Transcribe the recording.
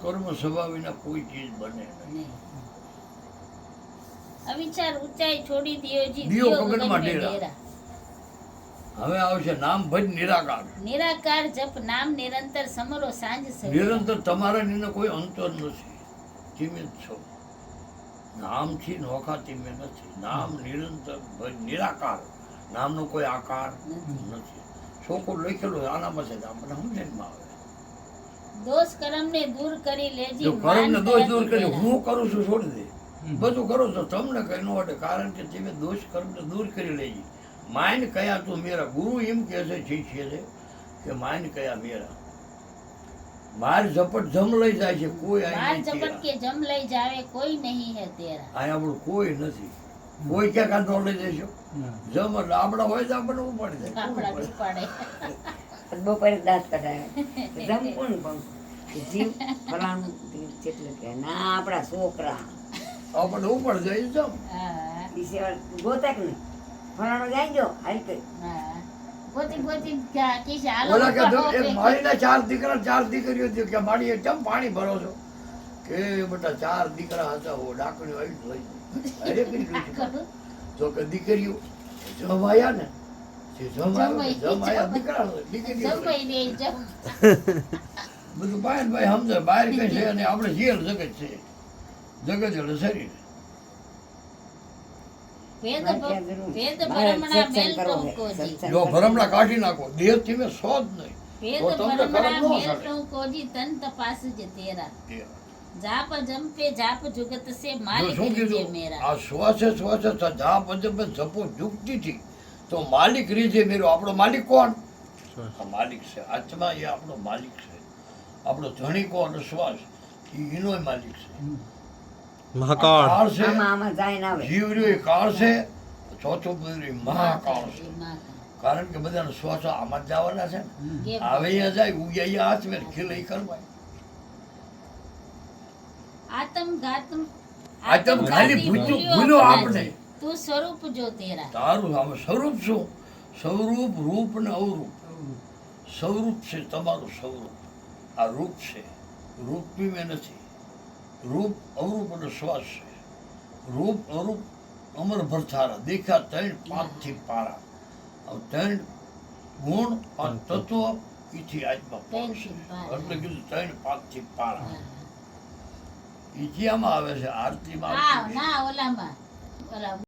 કર્મ સ્વભાવ વિના કોઈ ચીજ બને નહીં. અવિચાર ઊંચાઈ છોડી દિયો જી દિયો દિયો ગગનમાં ગગન ડેરા. ડેરા. હવે આવશે નામ ભજ નિરાકાર. નિરાકાર જપ નામ નિરંતર સમરો સાંજ સવેરા. નિરંતર તમારા નીનો કોઈ અંતર નથી. તમે જ છો. નામથી નોખા તમે નથી. નામ નિરંતર ભજ નિરાકાર. નામનો કોઈ આકાર નથી. છોકરો લખેલો આનામાં છે આપણને સમજણમાં આવે. દોષ કર્મને દૂર કરી લેજી જો માન કર્મને દોષ દૂર કરી ડેરા. હું કરું છું છોડી દે. બધું કરો છો તમને કઈ ન વટે. કારણ કે તમે દોષ કર્મને દૂર કરી લેજી. માન કયા તું મેરા. ગુરુ એમ કહે છે શિષ્ય છે કે માન કયા મેરા. માર ઝપટ જમ લઈ જાય છે કોઈ માર અહીં ઝપટ નહીં કે જમ લઈ જાવે કોઈ નહીં હે તેરા. અહીં આપણું કોઈ નથી. કોઈ ક્યાં કાંધો લઈ જશો. જમ એટલે આપણા હોય તો આપણને ઉપાડી આપણા જાય. ઉપાડે. બપોરે દાંત કઢાવે જમ કોણ પણ જીવ ફલાણું જેટલું કે ના આપણા છોકરા આપણને ઉપાડી જાય જમ. હા, ઈ સેવા ગોતા કે નહીં ફલાણો જાય જો હાલ કે હા. ગોતી ગોતી કીશે હાલો ઓલા કે ઉપાડો એક કે. મારીના 4 દીકરા 4 દીકરીઓ હતી કે માડીએ કેમ પાણી ભરો છો કે બેટા 4 દીકરા હતા ઓ ડાકણીઓ આવી લઈ અરે કરી કરું. તો કે દીકરીઓ જમાયા ને જે જમાઈ, જમાયા દીકરા દીકરીઓ જમાઈ દે જમ. બધું બહાર ભાઈ સમજે બહાર કઈ છે અને આપણે જીલ જગત છે જગત એટલે શરીર. વેદ મારે ક્યાં જરૂર? વેદ મારે ભરમણા સત્સંગ મેલ કરવો છે, ટોંકોજી. સત્સંગ જો કરવો. ભરમણા કાઢી નાખો દેહ તમે સો જ નહીં વેદ તો તમને ભરમણા કરમ ન મેલ સડે. ટોંકોજી તન તપાસ જે તેરા. જો જાપ જંપે જાપ જુગત સે માલિક શું રીજે કીધું મેરા. આ શ્વાસે શ્વાસે જાપ અજબ જપો જુગતીથી તો માલિક રીજે મેરો. આપણો માલિક કોણ? આ માલિક છે. આત્મા એ આપણો માલિક છે. આપણો ધણી કોણ? શ્વાસ એનો માલિક છે. મહાકાળ. કાળ છે. આમાં આમાં જાય ના આવે જીવ રહ્યો એ કાળ છે. ચોથો બધું મહાકાળ છે. એ માં કારણ કે બધાનો શ્વાસો આમાં જ જવાના છે ને. કે આવે અહીંયા જાય ઉગ્યા અહીંયા હાથમે ખીલે ઈ કરવાય. આત્મઘાતમ આત્મ ખાલી આત્મઘાતી ભૂલ્યો આપણે. તું સ્વરૂપ જો તેરા. તારું આમાં સ્વરૂપ શું? સ્વરૂપ રૂપ ને અવરૂપ. સ્વરૂપ છે તમારું સ્વરૂપ. આ રૂપ છે. રૂપ બી મેં નથી. રૂપ અવરૂપ અને શ્વાસ છે. રૂપ અવરૂપ અમર ભરથારા દેખ્યા 3 5 થી પારા. આ 3 ગુણ 5 તત્વ ઈથી આત્મા પહોંચશે. ત્રણથી પારા. એટલે કીધું 3 5 થી પારા. હા. ઈ ક્યાંમાં આવે છે? આરતીમાં આ આવે છે. ના ઓલામાં ઓલા